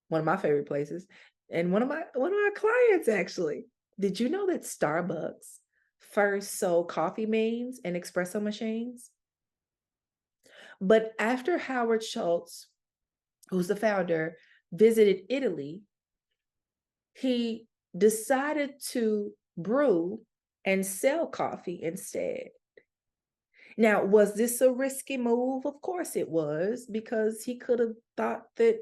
one of my favorite places, and one of my clients actually, did you know that Starbucks first sold coffee beans and espresso machines? But after Howard Schultz, who's the founder, visited Italy, he decided to brew and sell coffee instead. Now, was this a risky move? Of course it was, because he could have thought that,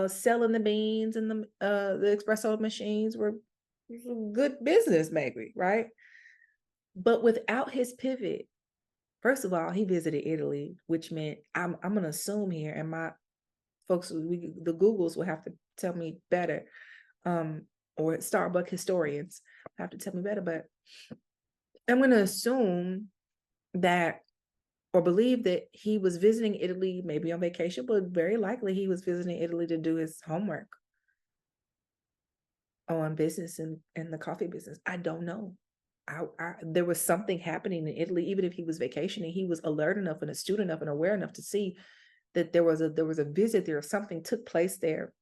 selling the beans and the espresso machines were good business, maybe, right? But without his pivot, first of all, he visited Italy, which meant I'm going to assume here, and my folks, the Googles will have to tell me better, or Starbucks historians have to tell me better, but I'm going to assume that, or believe that, he was visiting Italy, maybe on vacation, but very likely he was visiting Italy to do his homework on business and the coffee business. I don't know. there was something happening in Italy. Even if he was vacationing, he was alert enough and astute enough and aware enough to see that there was a visit there, something took place there,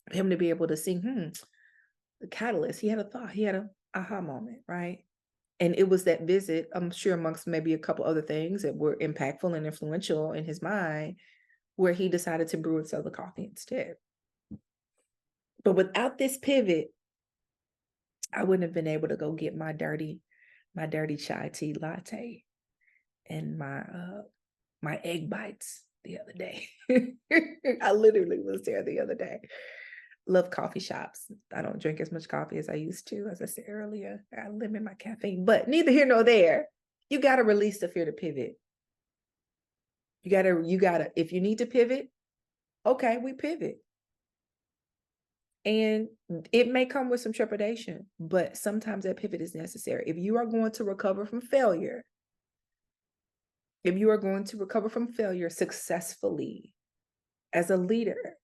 for him to be able to see, the catalyst. He had a thought, he had a aha moment, right? And it was that visit, I'm sure, amongst maybe a couple other things that were impactful and influential in his mind, where he decided to brew and sell the coffee instead. But without this pivot, I wouldn't have been able to go get my dirty chai tea latte and my egg bites the other day. I literally was there the other day. Love coffee shops. I don't drink as much coffee as I used to, as I said earlier. I limit my caffeine, but neither here nor there. You got to release the fear to pivot. You gotta, if you need to pivot, okay, we pivot. And it may come with some trepidation, but sometimes that pivot is necessary. If you are going to recover from failure, successfully as a leader,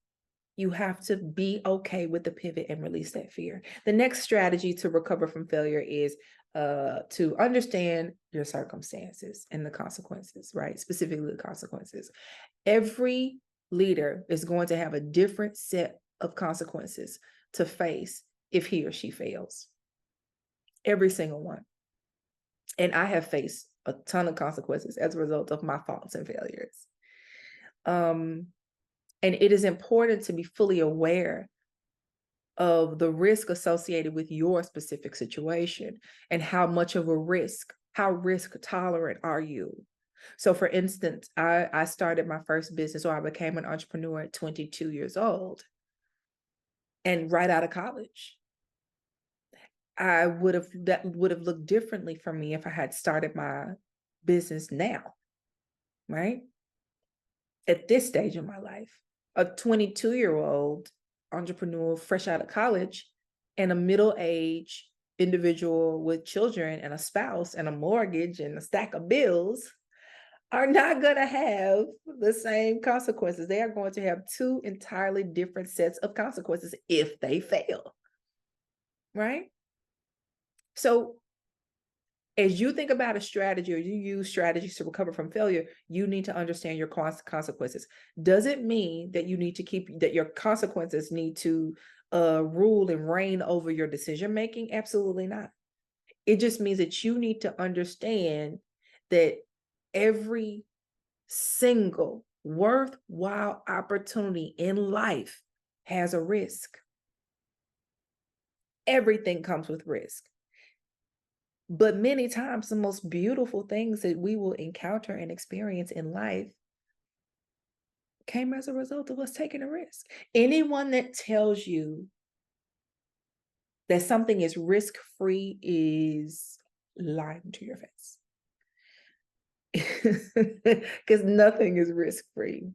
you have to be okay with the pivot and release that fear. The next strategy to recover from failure is to understand your circumstances and the consequences, right? Specifically the consequences. Every leader is going to have a different set of consequences to face if he or she fails. Every single one. And I have faced a ton of consequences as a result of my faults and failures. And it is important to be fully aware of the risk associated with your specific situation and how much of a risk, how risk tolerant are you? So for instance, I started my first business, or I became an entrepreneur at 22 years old. And right out of college, that would have looked differently for me if I had started my business now, right? At this stage of my life, a 22-year-old entrepreneur fresh out of college and a middle-aged individual with children and a spouse and a mortgage and a stack of bills are not going to have the same consequences. They are going to have two entirely different sets of consequences if they fail, right? So as you think about a strategy, or you use strategies to recover from failure, you need to understand your consequences. Does it mean that you need to that your consequences need to rule and reign over your decision making? Absolutely not. It just means that you need to understand that every single worthwhile opportunity in life has a risk. Everything comes with risk. But many times the most beautiful things that we will encounter and experience in life came as a result of us taking a risk. Anyone that tells you that something is risk-free is lying to your face. Because nothing is risk-free,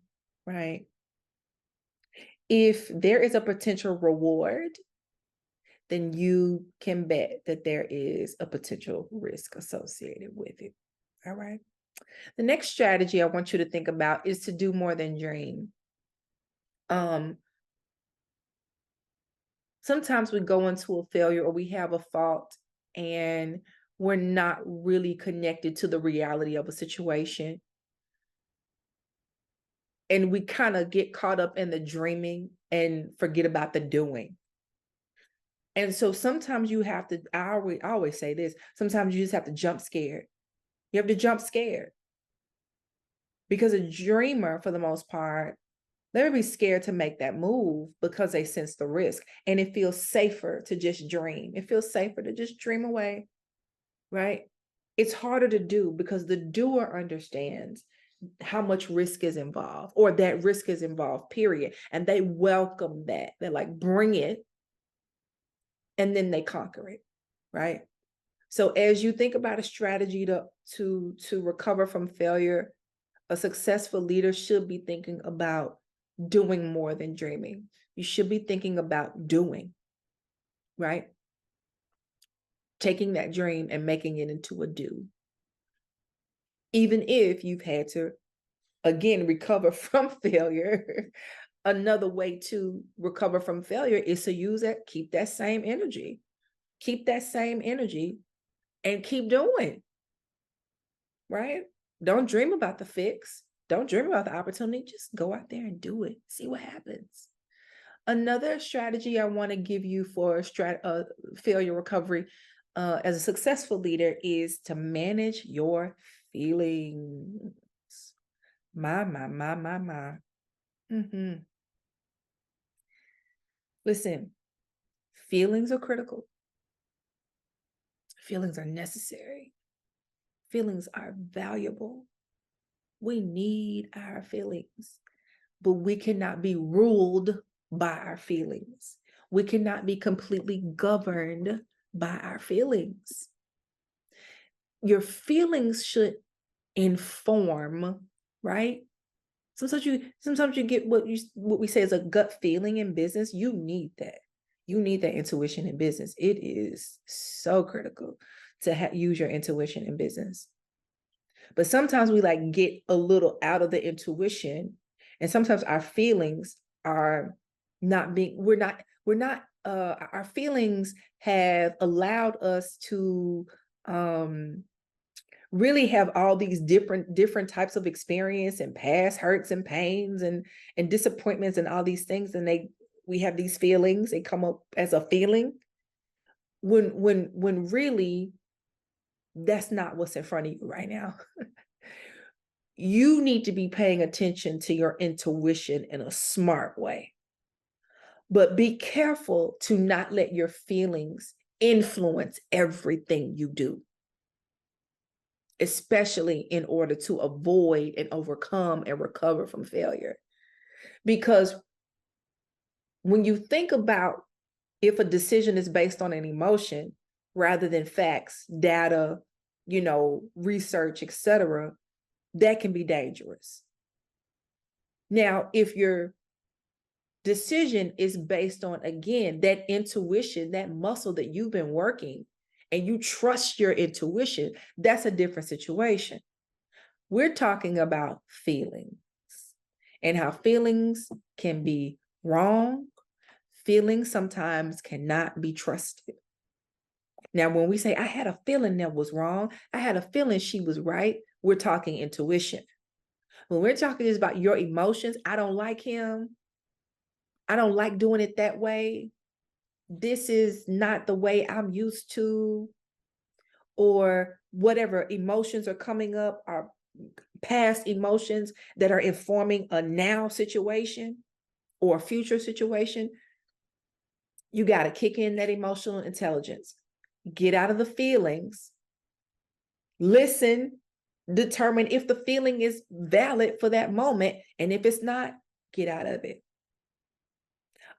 right? If there is a potential reward, then you can bet that there is a potential risk associated with it. All right. The next strategy I want you to think about is to do more than dream. Sometimes we go into a failure or we have a fault and we're not really connected to the reality of a situation. And we kind of get caught up in the dreaming and forget about the doing. And so sometimes you have to, I always say this, sometimes you just have to jump scared. You have to jump scared. Because a dreamer, for the most part, they'll be scared to make that move because they sense the risk. And it feels safer to just dream. It feels safer to just dream away, right? It's harder to do because the doer understands how much risk is involved, or that risk is involved, period. And they welcome that. They're like, bring it. And then they conquer it, right? So as you think about a strategy to recover from failure, a successful leader should be thinking about doing more than dreaming. You should be thinking about doing, right? Taking that dream and making it into a do. Even if you've had to, again, recover from failure, another way to recover from failure is to use that, keep that same energy. Keep that same energy and keep doing, right? Don't dream about the fix. Don't dream about the opportunity. Just go out there and do it. See what happens. Another strategy I want to give you for failure recovery as a successful leader is to manage your feelings. My. Listen, feelings are critical. Feelings are necessary. Feelings are valuable. We need our feelings, but we cannot be ruled by our feelings. We cannot be completely governed by our feelings. Your feelings should inform, right? Sometimes you get what we say is a gut feeling in business. You need that. You need that intuition in business. It is so critical to use your intuition in business. But sometimes we like get a little out of the intuition, and sometimes our feelings are not being, our feelings have allowed us to really have all these different types of experience and past hurts and pains and disappointments and all these things, and we have these feelings. They come up as a feeling when really that's not what's in front of you right now. You need to be paying attention to your intuition in a smart way, but be careful to not let your feelings influence everything you do, especially in order to avoid and overcome and recover from failure. Because when you think about if a decision is based on an emotion rather than facts, data, research, etc., that can be dangerous. Now, if your decision is based on, again, that intuition, that muscle that you've been working, and you trust your intuition, that's a different situation. We're talking about feelings and how feelings can be wrong. Feelings sometimes cannot be trusted. Now, when we say, I had a feeling that was wrong, I had a feeling she was right, we're talking intuition. When we're talking just about your emotions, I don't like him, I don't like doing it that way, this is not the way I'm used to, or whatever emotions are coming up, are past emotions that are informing a now situation or a future situation, you got to kick in that emotional intelligence. Get out of the feelings, listen, determine if the feeling is valid for that moment, and if it's not, get out of it.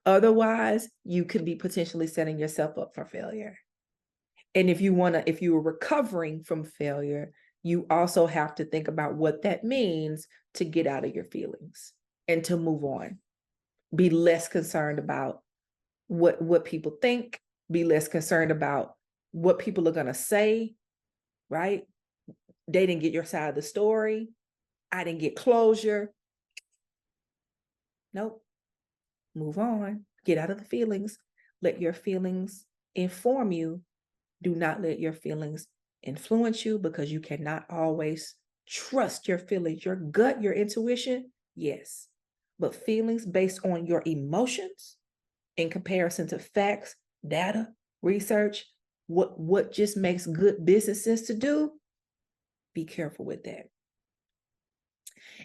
Otherwise, you could be potentially setting yourself up for failure. And if you are recovering from failure, you also have to think about what that means to get out of your feelings and to move on. Be less concerned about what people think, be less concerned about what people are going to say, right? They didn't get your side of the story. I didn't get closure. Nope. Move on. Get out of the feelings. Let your feelings inform you. Do not let your feelings influence you, because you cannot always trust your feelings. Your gut, your intuition, yes. But feelings based on your emotions in comparison to facts, data, research, what just makes good business sense to do, be careful with that.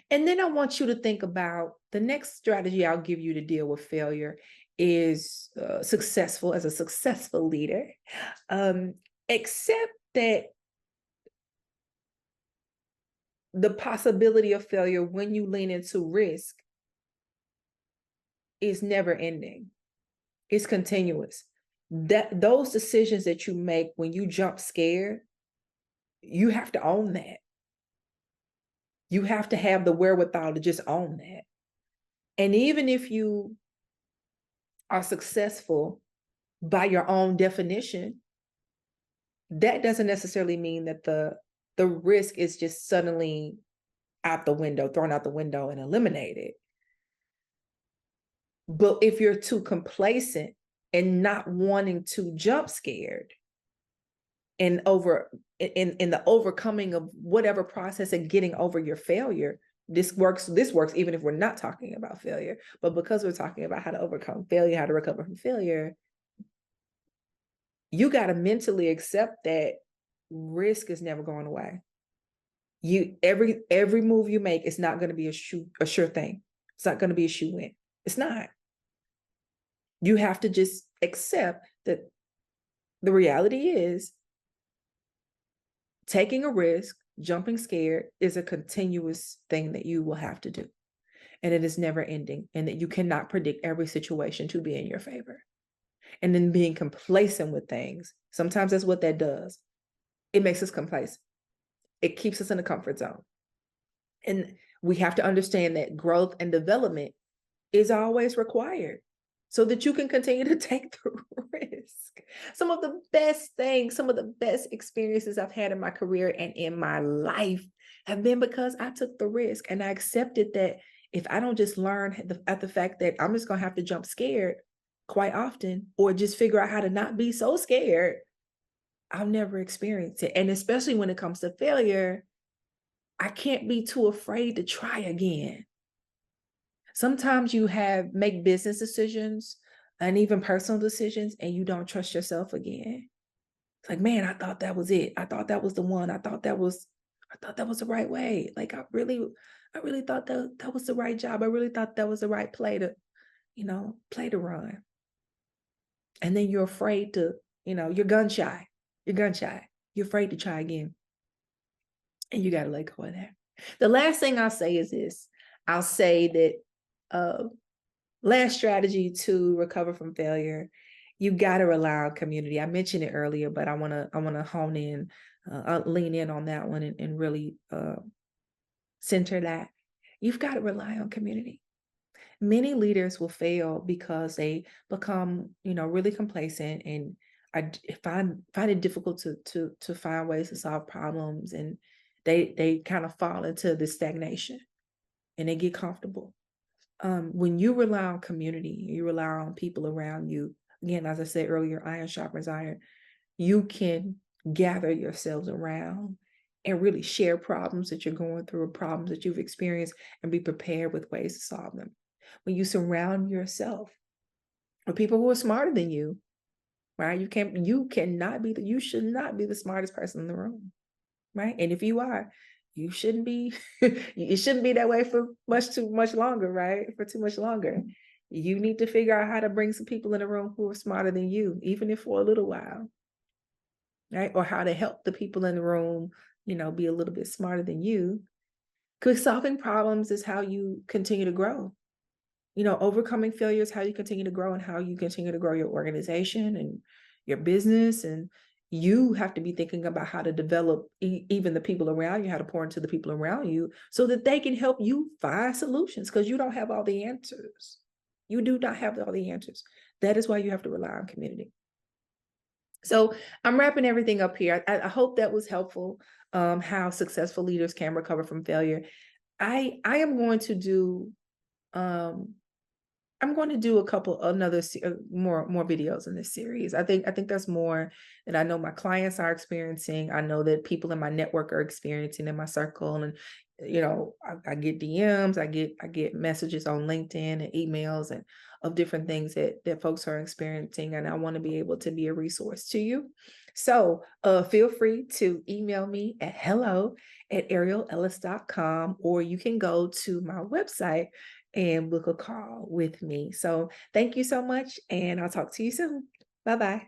And then I want you to think about the next strategy I'll give you to deal with failure is as a successful leader. Accept that the possibility of failure when you lean into risk is never ending. It's continuous. Those decisions that you make when you jump scared, you have to own that. You have to have the wherewithal to just own that. And even if you are successful by your own definition, that doesn't necessarily mean that the risk is just suddenly thrown out the window and eliminated. But if you're too complacent and not wanting to jump scared, and in the overcoming of whatever process and getting over your failure. This works even if we're not talking about failure, but because we're talking about how to overcome failure, how to recover from failure, you got to mentally accept that risk is never going away. Every move you make is not going to be a sure thing. It's not going to be a shoe in. It's not. You have to just accept that the reality is taking a risk, jumping scared is a continuous thing that you will have to do. And it is never ending, and that you cannot predict every situation to be in your favor. And then being complacent with things, sometimes that's what that does. It makes us complacent. It keeps us in a comfort zone. And we have to understand that growth and development is always required so that you can continue to take the risk. Some of the best things, some of the best experiences I've had in my career and in my life have been because I took the risk and I accepted that if I don't just learn at the fact that I'm just going to have to jump scared quite often, or just figure out how to not be so scared, I'll never experience it. And especially when it comes to failure, I can't be too afraid to try again. Sometimes you make business decisions and even personal decisions, and you don't trust yourself again. It's like, man, I thought that was it. I thought that was the one. I thought that was the right way. Like I really thought that was the right job. I really thought that was the right play to run. And then you're afraid to, you're gun shy. You're gun shy. You're afraid to try again. And you got to let go of that. The last thing I'll say is this. I'll say that last strategy to recover from failure, you got to rely on community. I mentioned it earlier, but I want to hone in, lean in on that one and really center that. You've got to rely on community. Many leaders will fail because they become, really complacent, and I find it difficult to find ways to solve problems, and they kind of fall into this stagnation and they get comfortable. When you rely on community, you rely on people around you. Again, as I said earlier, iron sharpens iron. You can gather yourselves around and really share problems that you're going through, or problems that you've experienced, and be prepared with ways to solve them. When you surround yourself with people who are smarter than you, right? You should not be the smartest person in the room, right? And if you are, you shouldn't be, it shouldn't be that way for too much longer, right? For too much longer. You need to figure out how to bring some people in the room who are smarter than you, even if for a little while, right? Or how to help the people in the room, be a little bit smarter than you. Because solving problems is how you continue to grow. Overcoming failure is how you continue to grow, and how you continue to grow your organization and your business. And you have to be thinking about how to develop even the people around you, how to pour into the people around you so that they can help you find solutions, because you don't have all the answers. You do not have all the answers. That is why you have to rely on community. So I'm wrapping everything up here. I hope that was helpful, how successful leaders can recover from failure. I am going to do a couple more videos in this series. I think there's more that I know my clients are experiencing. I know that people in my network are experiencing in my circle, and I get DMs, I get messages on LinkedIn and emails and of different things that folks are experiencing, and I want to be able to be a resource to you. So feel free to email me at hello@arielellis.com, or you can go to my website and book a call with me. So thank you so much, and I'll talk to you soon. Bye-bye.